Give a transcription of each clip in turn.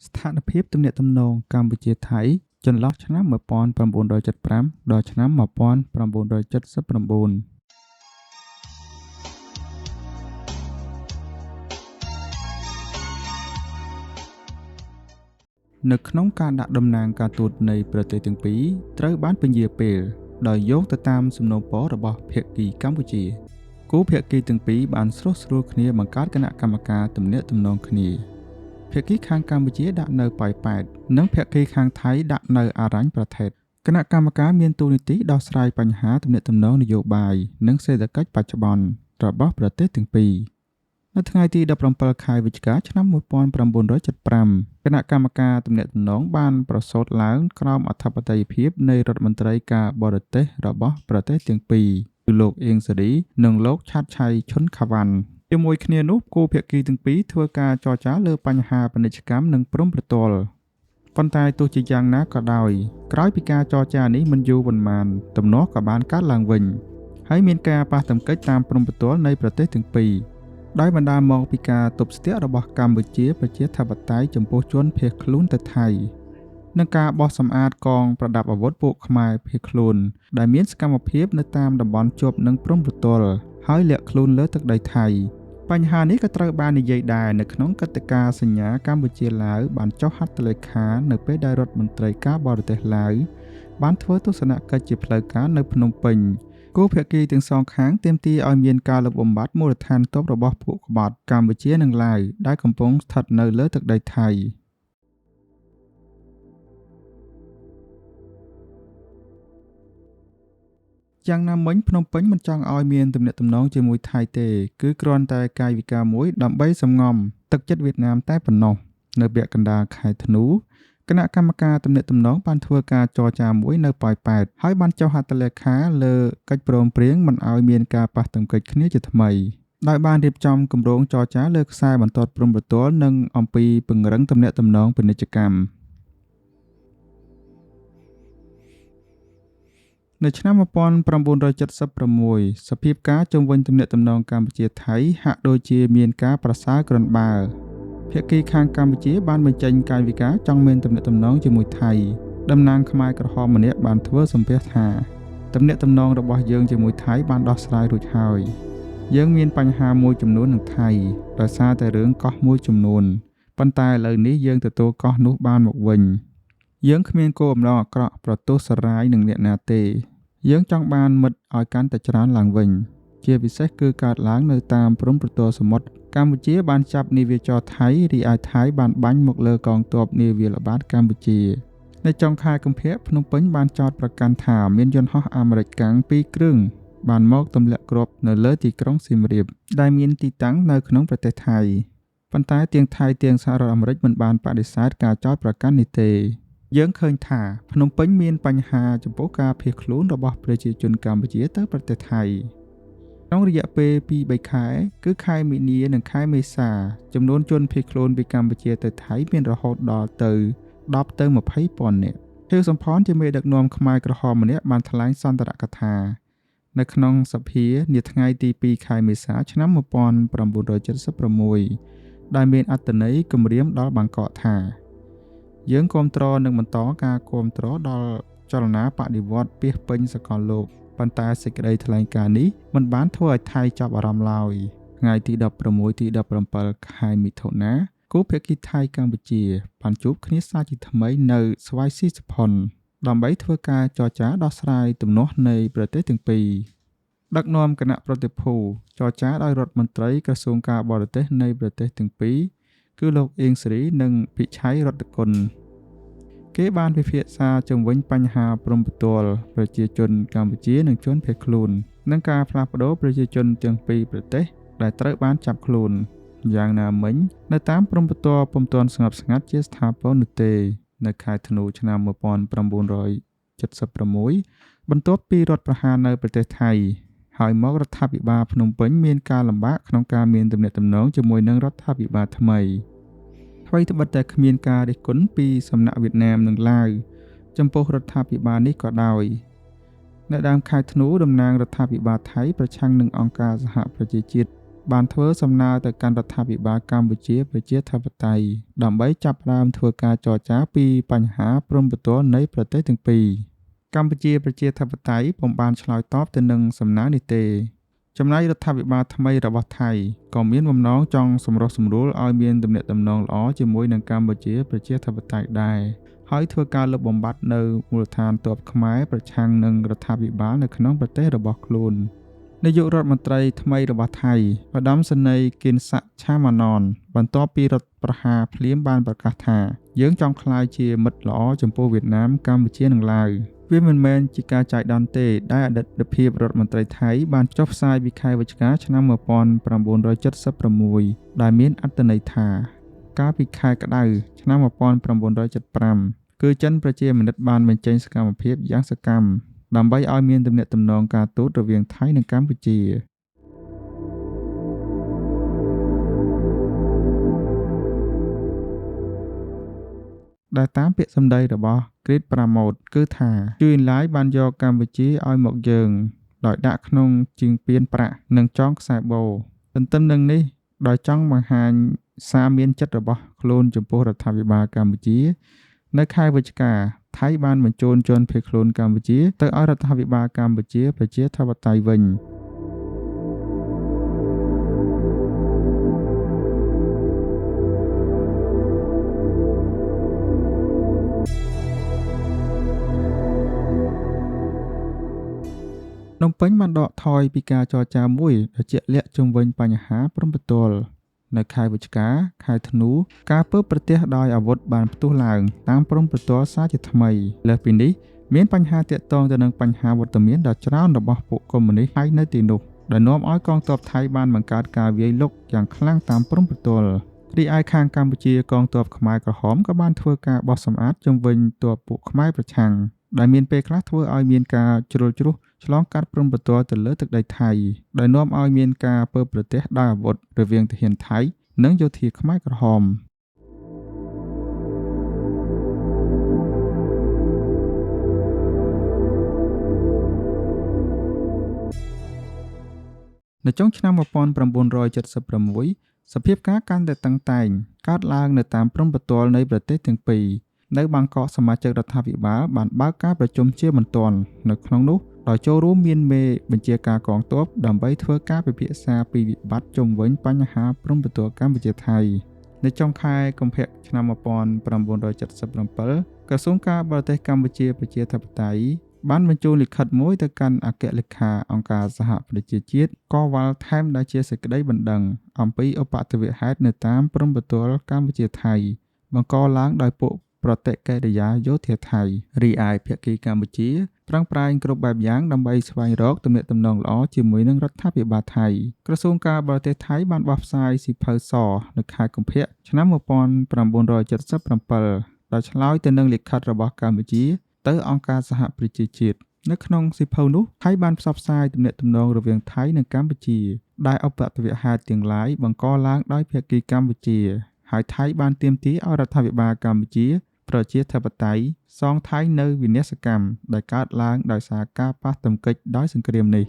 ស្ថានភាពទំនាក់ទំនងកម្ពុជា-ថៃចន្លោះឆ្នាំ1975ដល់ឆ្នាំ1979នៅក្នុងការដាក់តំណាងការទូតនៃប្រទេសទាំងពីរត្រូវបានពន្យាពេលដោយយោងទៅតាមសំណូមពររបស់ភាគីកម្ពុជាគូភាគីទាំងពីរបានស្រុះស្រួលគ្នាបង្កើតគណៈកម្មការទំនាក់ទំនងគ្នាភាគីខាងកម្ពុជាដាក់នៅប៉ោយប៉ែតនិងភាគីខាងថៃដាក់នៅអរញ្ញប្រទេសគណៈកម្មការមានតួនាទីដោះស្រាយបញ្ហាទំនាក់ទំនងនយោបាយនិងសេដ្ឋកិច្ចបច្ចុប្បន្នរបស់ប្រទេសទាំងពីរនៅថ្ងៃទី17ខែវិច្ឆិកាឆ្នាំ1975គណៈកម្មការទំនាក់ទំនងបានប្រសូតឡើងក្រោមអធិបតេយ្យភាពនៃរដ្ឋមន្ត្រីការបរទេសរបស់ប្រទេសទាំងពីរគឺលោកអៀងសារីនិងលោកឆាតឆៃឈុនខាវ៉ាន់ជាមួយគ្នានោះគូភាគីទាំងពីរធ្វើការចរចាលើបញ្ហាពាណិជ្ជកម្មនិងព្រំប្រទល់ប៉ុន្តែទោះជាយ៉ាងណាក៏ដោយក្រោយពីការចរចានេះមិនយូរប៉ុន្មានទំនាស់ក៏បានកើតឡើងវិញហើយមានការប៉ះទង្គិចតាមព្រំប្រទល់នៃប្រទេសទាំងពីរដោយបណ្ដាលមកពីការទប់ស្ទាក់របស់កម្ពុជាប្រជាធិបតេយ្យចំពោះជនភៀសខ្លួនទៅថៃនិងការបោះសម្អាតកងប្រដាប់អាវុធពួកខ្មែរភៀសខ្លួនដែលមានសកម្មភាពនៅតាមតំបន់ជាប់នឹងព្រំប្រទល់ហើយលាក់ខ្លួនលើទឹកដីថៃបញ្ហានេះក៏ត្រូវបាននិយាយដែរនៅក្នុងគតិការសញ្ញាកម្ពុជាឡាវបានចុះហត្ថលេខានៅពេលដែលរដ្ឋមន្ត្រីការបរទេសឡាវបានធ្វើទស្សនកិច្ចជាផ្លូវការនៅភ្នំពេញគូភាគីទាំងសងខាងទាមទារឲ្យមានការលុបបំបាត់មូលដ្ឋានទ័ពរបស់ពួកក្បត់កម្ពុជានិងឡាវដែលកំពុងស្ថិតនៅលើទឹកដីថៃយ៉ាងណាមិញភ្នំពេញមិនចង់ឲ្យមានទំនាក់ទំនងជាមួយថៃទេគឺគ្រាន់តែកាយវិការមួយដើម្បីសំងំទឹកចិត្តវៀតណាមតែប៉ុណ្ណោះនៅពាក់កណ្ដាលខែធ្នូគណៈកម្មការទំនាក់ទំនងបានធ្វើការចរចាមួយនៅប៉ោយប៉ែតហើយបានចុះហត្ថលេខាលើកិច្ចព្រមព្រៀងមិនឲ្យមានការប៉ះទង្គិចគ្នាជាថ្មីដោយបានរៀបចំគម្រោងចរចាលើខ្សែបន្ទាត់ព្រំប្រទល់និងអំពីពង្រឹងទំនាក់ទំនងពាណិជ្ជកម្មនៅឆ្នាំ1976សភាពការជុំវិញទំនាក់ទំនងកម្ពុជា-ថៃហាក់ដូចជាមានការប្រសើរក្រនបើភាគីខាងកម្ពុជាបានបញ្ចេញកាយវិការចង់មានទំនាក់ទំនងជាមួយថៃតំណាងខ្មែរក្រហមម្នាក់បានធ្វើសម្ភាសថាទំនាក់ទំនងរបស់យើងជាមួយថៃបានដោះស្រាយរួចហើយយើងមានបញ្ហាមួយចំនួននឹងថៃដោយសារតែរឿងកោះមួយចំនួនប៉ុន្តែឥឡូវនេះយើងទទួលកោះនោះបានមកវិញយើងគ្មានគោលបំណងអាក្រក់ប្រទោសសារាយនឹងអ្នកណាទេយើងចង់បានមិត្តឲ្យកាន់តែច្រើនឡើងវិញជាពិសេសគឺកើតឡើងនៅតាមព្រំប្រទល់សមុទ្រកម្ពុជាបានចាប់នាវាចរថៃរីឯថៃបានបាញ់មកលើកងទ័ពនាវាល្បាតកម្ពុជានៅចុងខែកុម្ភៈភ្នំពេញបានចោទប្រកាន់ថាមានយន្តហោះអាមេរិកកាំង2គ្រឿងបានមកទម្លាក់គ្រាប់នៅលើទីក្រុងសៀមរាបដែលមានទីតាំងនៅក្នុងប្រទេសថៃប៉ុន្តែទាំងថៃទាំងសហរដ្ឋអាមេរិកមិនបានបដិសេធការចោទប្រកាន់នេះទេយើងឃើញថាភ្នំពេញមានបញ្ហាចំពោះការភៀសខ្លួនរបស់ប្រជាជនកម្ពុជាទៅប្រទេសថៃក្នុងរយៈពេល 2-3 ខែគឺខែមីនានិងខែមេសាចំនួនជនភៀសខ្លួនពីកម្ពុជាទៅថៃមានរហូតដល់ទៅ10ទៅ20ពាន់នាក់ហេវសំផនជាមេដឹកនាំខ្មែរក្រហមម្នាក់បានថ្លែងសន្ទរកថានៅក្នុងសភានាថ្ងៃទី2ខែមេសាឆ្នាំ1976ដែលមានអត្ថន័យគំរាមដល់បាងកកថាយើងគាំទ្រនិងបន្តការគាំទ្រដល់ចលនាបដិវត្តន៍ពាសពេញសកលលោកប៉ុន្តែសេចក្តីថ្លែងការណ៍នេះមិនបានធ្វើឲ្យថៃចាប់អារម្មណ៍ឡើយថ្ងៃទី16 ទី 17 ខែមិថុនាគូភាគីថៃកម្ពុជាបានជួបគ្នាសាជាថ្មីនៅស្វាយស៊ីសផុនដើម្បីធ្វើការចរចាដោះស្រាយទំនាស់នៃប្រទេសទាំងពីរដឹកនាំគណៈប្រតិភូចរចាដោយរដ្ឋមន្ត្រីក្រសួងការបរទេសនៃប្រទេសទាំងពីរគឺលោកអៀងសារីនិងពិឆ័យរតគុណគេបានពិភាក្សាជុំវិញបញ្ហាព្រំប្រទល់ប្រជាជនកម្ពុជានិងជនភៀសខ្លួននិងការផ្លាស់ប្ដូរប្រជាជនទាំងពីរប្រទេសដែលត្រូវបានចាប់ខ្លួនយ៉ាងណាមិញនៅតាមព្រំប្រទល់ពុំទាន់ស្ងប់ស្ងាត់ជាស្ថាពរនោះទេនៅខែធ្នូឆ្នាំ1976បន្ទាប់ពីរដ្ឋប្រហារនៅប្រទេសថៃហើយមករដ្ឋាភិបាលភ្នំពេញមានការលំបាកក្នុងការមានទំនាក់ទំនងជាមួយនឹងរដ្ឋាភិបាលថ្មីអ្វីត្បិតតែគ្មានការរិះគន់ពីសំណាក់វៀតណាមនិងឡាវចំពោះរដ្ឋាភិបាលនេះក៏ដោយនៅដើមខែធ្នូតំណាងរដ្ឋាភិបាលថៃប្រឆាំងនឹងអង្គការសហប្រជាជាតិ បានធ្វើសំណើទៅកាន់រដ្ឋាភិបាលកម្ពុជាប្រជាធិបតេយ្យដើម្បីចាប់ផ្ដើមធ្វើការចរចាពីបញ្ហាព្រំប្រទល់នៃប្រទេសទាំងពីរកម្ពុជាប្រជាធិបតេយ្យពុំបានឆ្លើយតបទៅនឹងសំណើនេះទេចំណែករដ្ឋាភិបាលថ្មីរបស់ថៃក៏មានបំណងចង់សម្រុះសម្រួលឲ្យមានទំនាក់ទំនងល្អជាមួយនឹងកម្ពុជាប្រជាធិបតេយ្យដែរហើយធ្វើការលុបបំបាត់នៅមូលដ្ឋានទ័ពខ្មែរប្រឆាំងនឹងរដ្ឋាភិបាលនៅក្នុងប្រទេសរបស់ខ្លួននាយករដ្ឋមន្ត្រីថ្មីរបស់ថៃឧត្តមសេនីយ៍គិនសាក់ឆាម៉ាណនបន្ទាប់ពីរដ្ឋប្រហារភ្លាមបានប្រកាសថាយើងចង់ក្លាយជាមិត្តល្អចំពោះវៀតណាមកម្ពុជានិងឡាវវាមិនមែនជាការចៃដន្យទេដែលអតីតភាពរដ្ឋមន្ត្រីថៃបានចុះផ្សាយពីខែវិច្ឆិកាឆ្នាំ1976ដែលមានអត្ថន័យថាកាលពីខែក្តៅឆ្នាំ1975គឺចិនប្រជាមានិតបានបញ្ចេញសកម្មភាពយ៉ាងសកម្មដើម្បីឲ្យមានទំនាក់ទំនងការទូតរវាងថៃនិងកម្ពុជាដែលតាមពាក្យសម្ដីរបស់ Chris Pramod គឺថាជួយ Enlight បានយកកម្ពុជាឲ្យមកយើងដោយដាក់ក្នុងជាងពានប្រាក់និងចងខ្សែបូទន្ទឹមនឹងនេះដោយចង់បង្ហាញសារមានចិត្តរបស់ខ្លួនចំពោះរដ្ឋាភិបាលកម្ពុជានៅខែវិច្ឆិកាថៃបានបញ្ជូនជនភៀសខ្លួនកម្ពុជាទៅឲ្យរដ្ឋាភិបាលកម្ពុជាប្រជាធិបតេយ្យវិញភ្នំពេញបានដកថយពីការចរចាមួយដែលជាក់លាក់ជុំវិញបញ្ហាព្រំប្រទល់នៅខែវិច្ឆិកាខែធ្នូការពើប្រទះដោយអាវុធបានផ្ទុះឡើងតាមព្រំប្រទល់សារជាថ្មីលើសពីនេះមានបញ្ហាទាក់ទងទៅនឹងបញ្ហាវត្តមានដ៏ច្រើនរបស់ពួកកុម្មុយនីសថៃនៅទីនោះដែលនាំឲ្យកងទ័ពថៃបានបង្កើតការវាយលុកយ៉ាងខ្លាំងតាមព្រំប្រទល់រីឯខាងកម្ពុជាកងទ័ពខ្មែរក្រហមក៏បានធ្វើការបោះសម្អាតជុំវិញទ័ពពួកខ្មែរប្រឆាំងដែលមានពេលខ្លះធ្វើឲ្យមានការជ្រុលជ្រុះឆ្លងកាត់ព្រំប្រទល់ទៅលើទឹកដីថៃដែលនាំឲ្យមានការពើប្រទះដោយអាវុធរវាងទាហានថៃនិងយោធាខ្មែរក្រហមនៅចុងឆ្នាំ1976សភាពការកាន់តែតឹងតែងកើតឡើងនៅតាមព្រំប្រទល់នៃប្រទេសទាំងពីរនៅបាងកកសមាជិករដ្ឋាភិបាលបានបើកការប្រជុំជាបន្ទាន់នៅក្នុងនោះដោយចូលរួមមានមេបញ្ជាការកងទ័ពដើម្បីធ្វើការពិភាក្សាពីវិបត្តិជុំវិញបញ្ហាព្រំប្រទល់កម្ពុជាថៃនៅចុងខែកុម្ភៈឆ្នាំ1977ក្រសួងការបរទេសកម្ពុជាប្រជាធិបតេយ្យបានបញ្ជូនលិខិតមួយទៅកាន់អគ្គលេខាអង្គការសហប្រជាជាតិកវ៉ាល់ថែមដែលជាសេចក្តីបណ្ដឹងអំពីឧបទ្ទវហេតុនៅតាមព្រំប្រទល់កម្ពុជាថៃបង្កឡើងដោយពួកប្រតិកិរិយាយោធាថៃរីឯភាគីកម្ពុជាប្រឹងប្រែងគ្រប់បែបយ៉ាងដើម្បីស្វែងរកទំនាក់ទំនងល្អជាមួយនឹងរដ្ឋាភិបាលថៃក្រសួងការបរទេសថៃបានបោះផ្សាយសៀវភៅសនៅខែកុម្ភៈឆ្នាំ1977ដោយឆ្លើយទៅនឹងលិខិតរបស់កម្ពុជាទៅអង្គការសហប្រជាជាតិនៅក្នុងសៀវភៅនោះថៃបានផ្សព្វផ្សាយទំនាក់ទំនងរវាងថៃនិងកម្ពុជាដែលឧបទ្ទវហេតុទាំងឡាយបង្កឡើងដោយភាគីកម្ពុជាហើយថៃបានទាមទារឲ្យរដ្ឋាភិបាលកម្ពុជាប្រជាធិបតេយ្យសងថៃនៅវិនាសកម្មដែលកើតឡើងដោយសារការប៉ះទង្គិចដោយសង្គ្រាមនេះ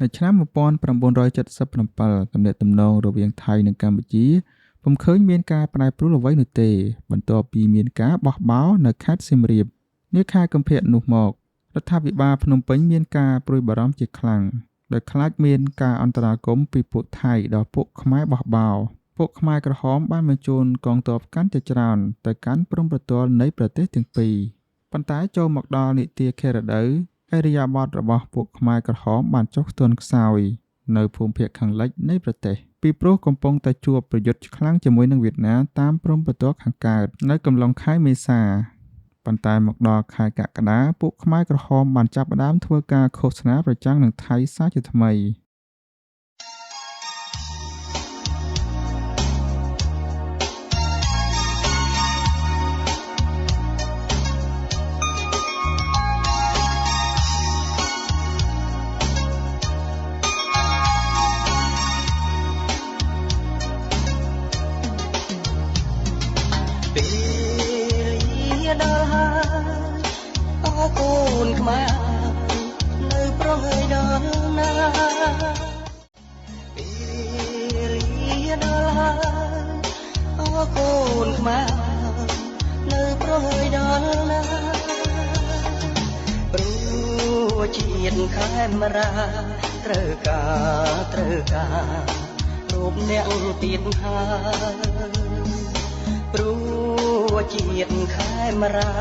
នៅឆ្នាំ1977ទំនាក់ទំនងរវាងថៃនិងកម្ពុជាពុំឃើញមានការប្រែប្រួលអ្វីនោះទេបន្ទាប់ពីមានការបោះបោនៅខេត្តសៀមរាបនាខែកុម្ភៈនោះមករដ្ឋាភិបាលភ្នំពេញមានការព្រួយបារម្ភជាខ្លាំងដោយខ្លាចមានការអន្តរាគមន៍ពីពួកថៃដល់ពួកខ្មែរបោះបោពួកខ្មែរក្រហមបានបញ្ជូនកងទ័ពកាន់តែច្រើនទៅកាន់ព្រំប្រទល់នៃប្រទេសទាំងពីរប៉ុន្តែចូលមកដល់នីតិខេរដូវឥរិយាបថរបស់ពួកខ្មែរក្រហមបានចុះទន់ខ្សោយនៅភូមិភាគខាងលិចនៃប្រទេសពីព្រោះកំពុងតែជួបប្រយុទ្ធខ្លាំងជាមួយនឹងវៀតណាមតាមព្រំប្រទល់ខាងកើតនៅកំឡុងខែមេសាប៉ុន្តែមកដល់ខែកក្កដាពួកខ្មែរក្រហមបានចាប់ផ្ដើមធ្វើការឃោសនាប្រឆាំងនឹងថៃសារជាថ្មីពេលដល់ហើយ នខ្មែរនៅប្រងើយដល់ណាពេលលាដល់ហើយអរគុណខ្មែរនៅប្រងើយដល់ណាព្រោះជាតិខេមរាត្រូវការរូបអ្នកទៀតហើយព្រោះជាតិខេមរា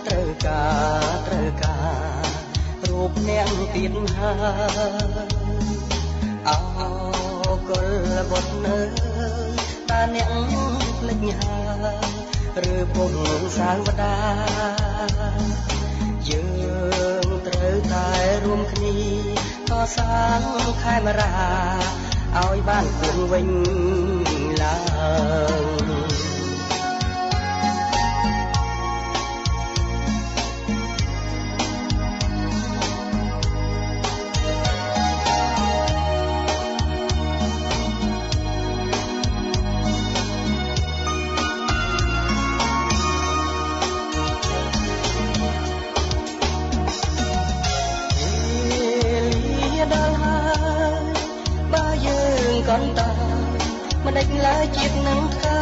ត្រូវការរូបអ្នកទៀតហើយអោកុលបុត្រនៅតាអ្នកភ្លេចហើយឬពុំសាវតាយើងត្រូវតែរួមគ្នាកសាងខេមរាឲ្យបានគង់វិញឡើងកន្តើមិនដេចឡើយជាតិនឹងធ្វើ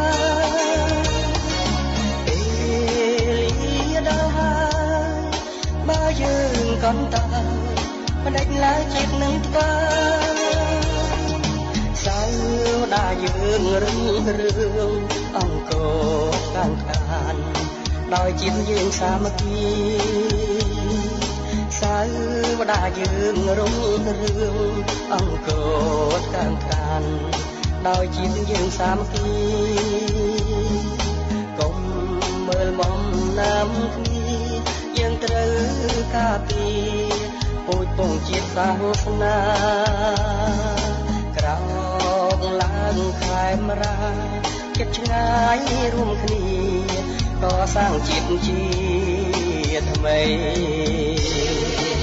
ពេលលាដល់ហើយបើយើងកន្តើមិនដេចឡើយជាតិនឹងធ្វើសៅដាយើងរឹងរឿងអង្គកានខានដោយជាតិយើងសាមគ្គីសៅដាយើងរងរឿងអង្គកានខានដោយជាតិយើងសាមគ្គីកុំមើលបំណាំគ្នាយើងត្រូវការពារពូជពងជាតិសាសនាក្រោកឡើងខេមរាចិត្តឆ្ងាយរួមគ្នាកសាងជាតិជាថ្មី